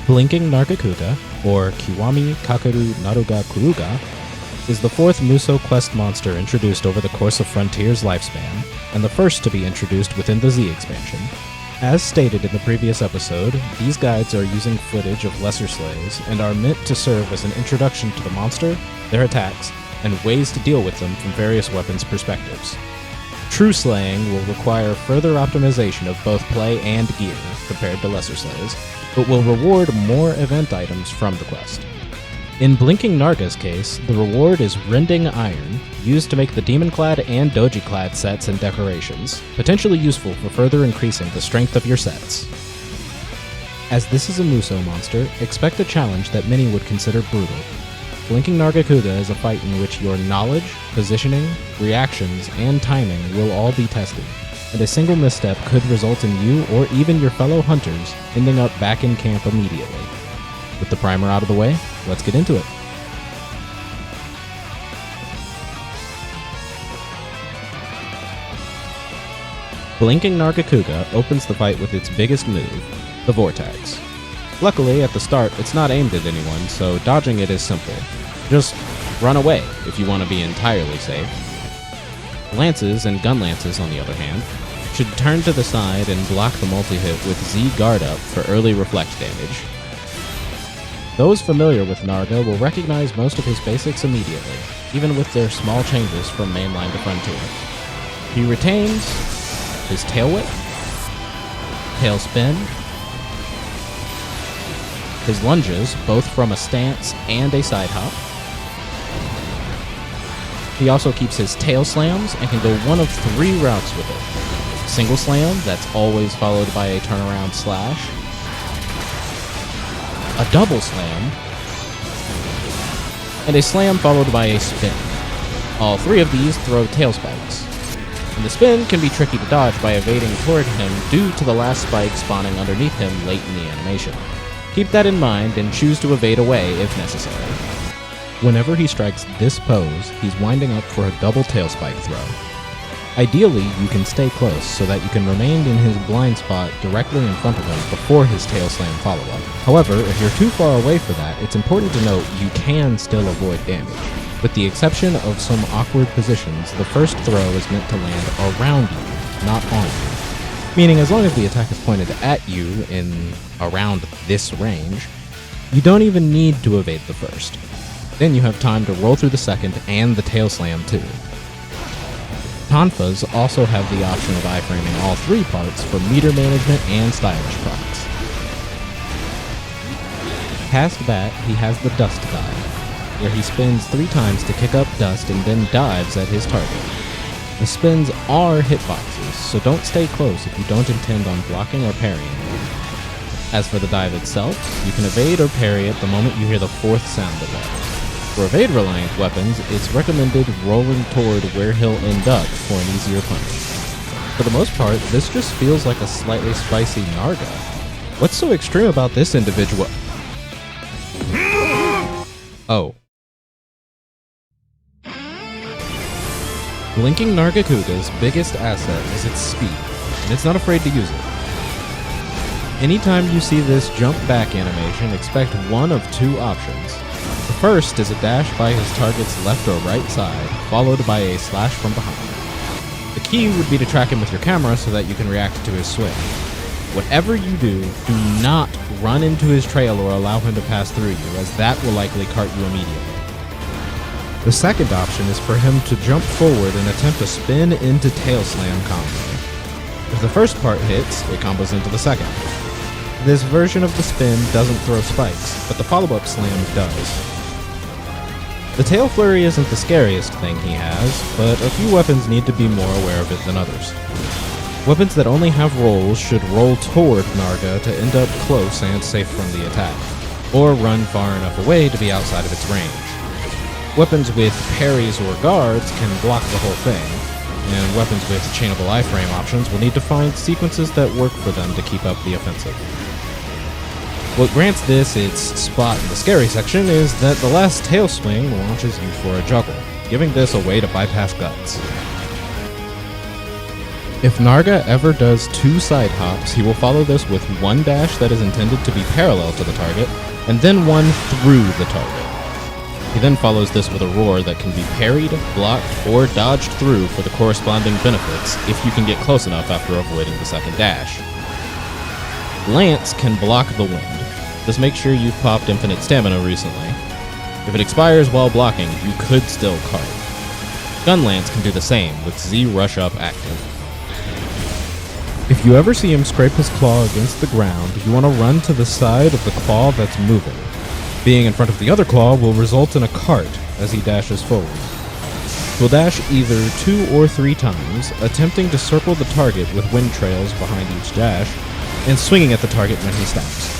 Blinking Nargacuga, or Kiwami Kakeru Nargacuga, is the fourth Musou quest monster introduced over the course of Frontier's lifespan, and the first to be introduced within the Z expansion. As stated in the previous episode, these guides are using footage of lesser slays and are meant to serve as an introduction to the monster, their attacks, and ways to deal with them from various weapons' perspectives. True slaying will require further optimization of both play and gear compared to lesser slays, but will reward more event items from the quest. In Blinking Narga's case, the reward is Rending Iron, used to make the Demon-clad and Doji-clad sets and decorations, potentially useful for further increasing the strength of your sets. As this is a Musou monster, expect a challenge that many would consider brutal. Blinking Nargacuga is a fight in which your knowledge, positioning, reactions, and timing will all be tested, and a single misstep could result in you or even your fellow hunters ending up back in camp immediately. With the primer out of the way, let's get into it. Blinking Nargacuga opens the fight with its biggest move, the Vortex. Luckily, at the start, it's not aimed at anyone, so dodging it is simple. Just run away if you want to be entirely safe. Lances and gun lances, on the other hand, should turn to the side and block the multi-hit with Z guard up for early reflect damage. Those familiar with Narga will recognize most of his basics immediately, even with their small changes from mainline to Frontier. He retains his tail whip, tail spin, his lunges, both from a stance and a side hop. He also keeps his tail slams and can go one of three routes with it. Single slam, that's always followed by a turnaround slash. A double slam, and a slam followed by a spin. All three of these throw tail spikes, and the spin can be tricky to dodge by evading toward him due to the last spike spawning underneath him late in the animation. Keep that in mind and choose to evade away if necessary. Whenever he strikes this pose, he's winding up for a double tail spike throw. Ideally, you can stay close so that you can remain in his blind spot directly in front of him before his tail slam follow-up. However, if you're too far away for that, it's important to note you can still avoid damage. With the exception of some awkward positions, the first throw is meant to land around you, not on you. Meaning as long as the attack is pointed at you in around this range, you don't even need to evade the first. Then you have time to roll through the second and the tail slam too. Tonfas also have the option of iframing all three parts for meter management and stylish procs. Past that, he has the dust dive, where he spins 3 times to kick up dust and then dives at his target. The spins are hitboxes, so don't stay close if you don't intend on blocking or parrying. As for the dive itself, you can evade or parry it the moment you hear the 4th sound of it. For evade-reliant weapons, it's recommended rolling toward where he'll end up for an easier punish. For the most part, this just feels like a slightly spicy Narga. What's so extreme about this individual? Oh. Blinking Nargacuga's biggest asset is its speed, and it's not afraid to use it. Anytime you see this jump back animation, expect one of 2 options. The first is a dash by his target's left or right side, followed by a slash from behind. The key would be to track him with your camera so that you can react to his swing. Whatever you do not run into his trail or allow him to pass through you, as that will likely cart you immediately. The second option is for him to jump forward and attempt a spin into tail slam combo. If the first part hits, it combos into the second. This version of the spin doesn't throw spikes, but the follow-up slam does. The tail flurry isn't the scariest thing he has, but a few weapons need to be more aware of it than others. Weapons that only have rolls should roll toward Narga to end up close and safe from the attack, or run far enough away to be outside of its range. Weapons with parries or guards can block the whole thing, and weapons with chainable iframe options will need to find sequences that work for them to keep up the offensive. What grants this its spot in the scary section is that the last tail swing launches you for a juggle, giving this a way to bypass guts. If Narga ever does 2 side hops, he will follow this with one dash that is intended to be parallel to the target, and then one through the target. He then follows this with a roar that can be parried, blocked, or dodged through for the corresponding benefits if you can get close enough after avoiding the second dash. Lance can block the wind. Just make sure you've popped infinite stamina recently. If it expires while blocking, you could still cart. Gun Lance can do the same with Z Rush Up active. If you ever see him scrape his claw against the ground, you want to run to the side of the claw that's moving. Being in front of the other claw will result in a cart as he dashes forward. He'll dash either 2 or 3 times, attempting to circle the target with wind trails behind each dash, and swinging at the target when he stops.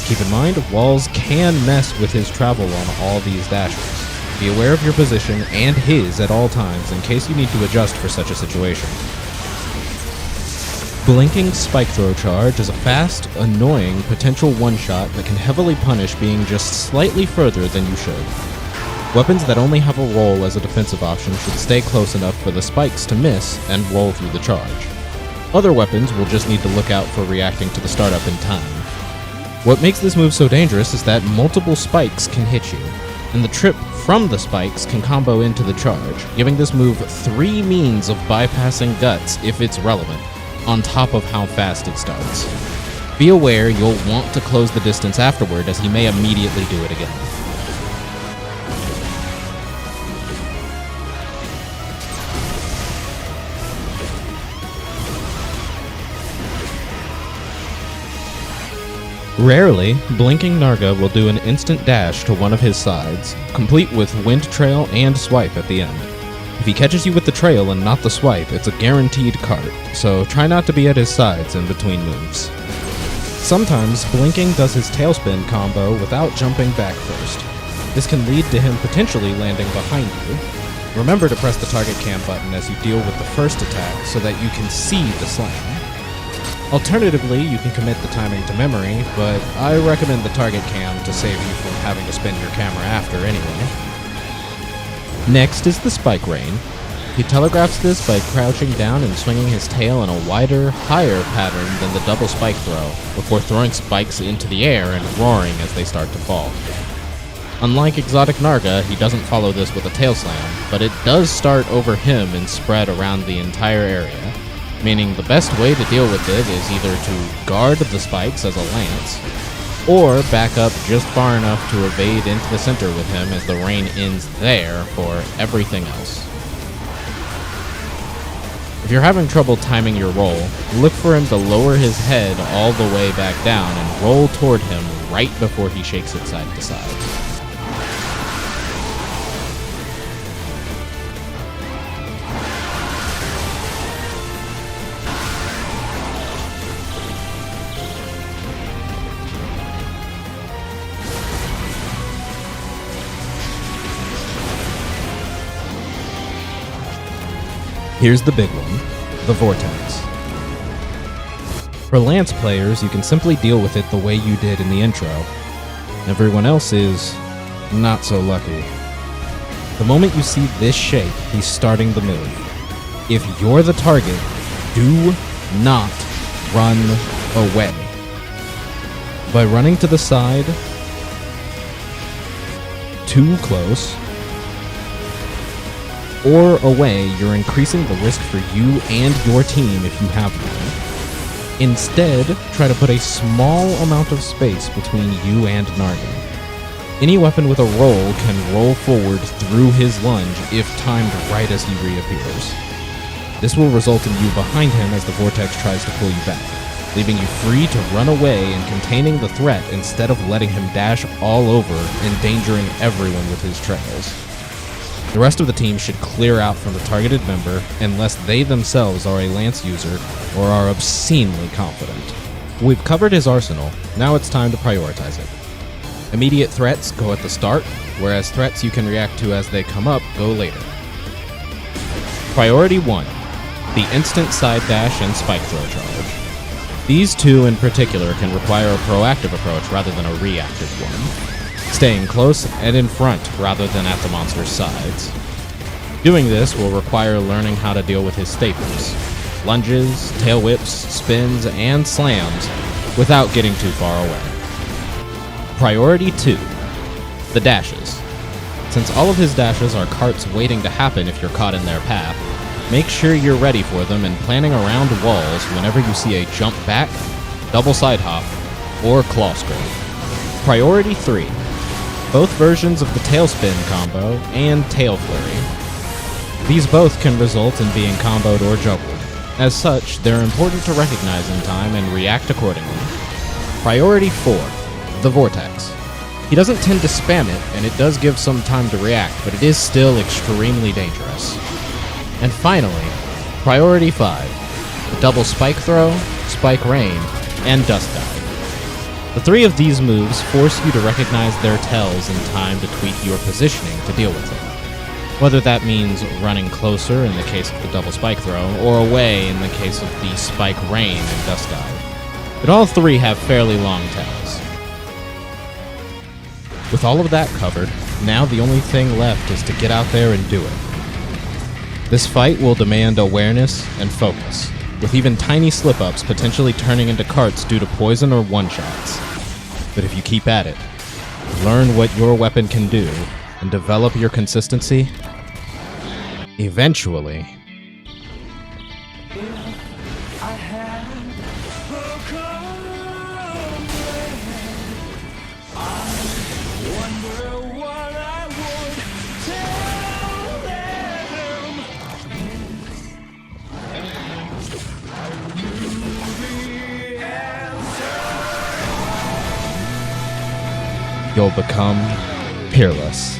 Keep in mind, walls can mess with his travel on all these dashes. Be aware of your position and his at all times in case you need to adjust for such a situation. Blinking Spike Throw Charge is a fast, annoying potential one-shot that can heavily punish being just slightly further than you should. Weapons that only have a roll as a defensive option should stay close enough for the spikes to miss and roll through the charge. Other weapons will just need to look out for reacting to the startup in time. What makes this move so dangerous is that multiple spikes can hit you, and the trip from the spikes can combo into the charge, giving this move 3 means of bypassing guts if it's relevant, on top of how fast it starts. Be aware you'll want to close the distance afterward, as he may immediately do it again. Rarely, Blinking Narga will do an instant dash to one of his sides, complete with Wind Trail and Swipe at the end. If he catches you with the trail and not the swipe, it's a guaranteed cart, so try not to be at his sides in between moves. Sometimes, Blinking does his tailspin combo without jumping back first. This can lead to him potentially landing behind you. Remember to press the target cam button as you deal with the first attack so that you can see the slam. Alternatively, you can commit the timing to memory, but I recommend the target cam to save you from having to spin your camera after anyway. Next is the Spike Rain. He telegraphs this by crouching down and swinging his tail in a wider, higher pattern than the double spike throw, before throwing spikes into the air and roaring as they start to fall. Unlike Exotic Narga, he doesn't follow this with a tail slam, but it does start over him and spread around the entire area, meaning the best way to deal with it is either to guard the spikes as a lance, or back up just far enough to evade into the center with him as the rain ends there for everything else. If you're having trouble timing your roll, look for him to lower his head all the way back down and roll toward him right before he shakes it side to side. Here's the big one, the Vortex. For Lance players, you can simply deal with it the way you did in the intro. Everyone else is not so lucky. The moment you see this shape, he's starting the move. If you're the target, do not run away. By running to the side, too close, or away, you're increasing the risk for you and your team if you have one. Instead, try to put a small amount of space between you and Narga. Any weapon with a roll can roll forward through his lunge if timed right as he reappears. This will result in you behind him as the Vortex tries to pull you back, leaving you free to run away and containing the threat instead of letting him dash all over, endangering everyone with his trails. The rest of the team should clear out from the targeted member unless they themselves are a lance user or are obscenely confident. We've covered his arsenal, now it's time to prioritize it. Immediate threats go at the start, whereas threats you can react to as they come up go later. Priority 1, the instant side dash and spike throw charge. These two in particular can require a proactive approach rather than a reactive one, staying close and in front rather than at the monster's sides. Doing this will require learning how to deal with his staples. lunges, tail whips, spins, and slams without getting too far away. Priority 2, the dashes. Since all of his dashes are carts waiting to happen if you're caught in their path, make sure you're ready for them and planning around walls whenever you see a jump back, double side hop, or claw scrape. Priority 3, both versions of the tailspin combo and tail flurry. These both can result in being comboed or juggled. As such, they're important to recognize in time and react accordingly. Priority 4, the Vortex. He doesn't tend to spam it, and it does give some time to react, but it is still extremely dangerous. And finally, Priority 5, the double spike throw, spike rain, and dust dive. The 3 of these moves force you to recognize their tells in time to tweak your positioning to deal with it. Whether that means running closer in the case of the double spike throw, or away in the case of the spike rain and dust dive. But all 3 have fairly long tells. With all of that covered, now the only thing left is to get out there and do it. This fight will demand awareness and focus, with even tiny slip-ups potentially turning into carts due to poison or one-shots. But if you keep at it, learn what your weapon can do, and develop your consistency, eventually, you'll become Peerless.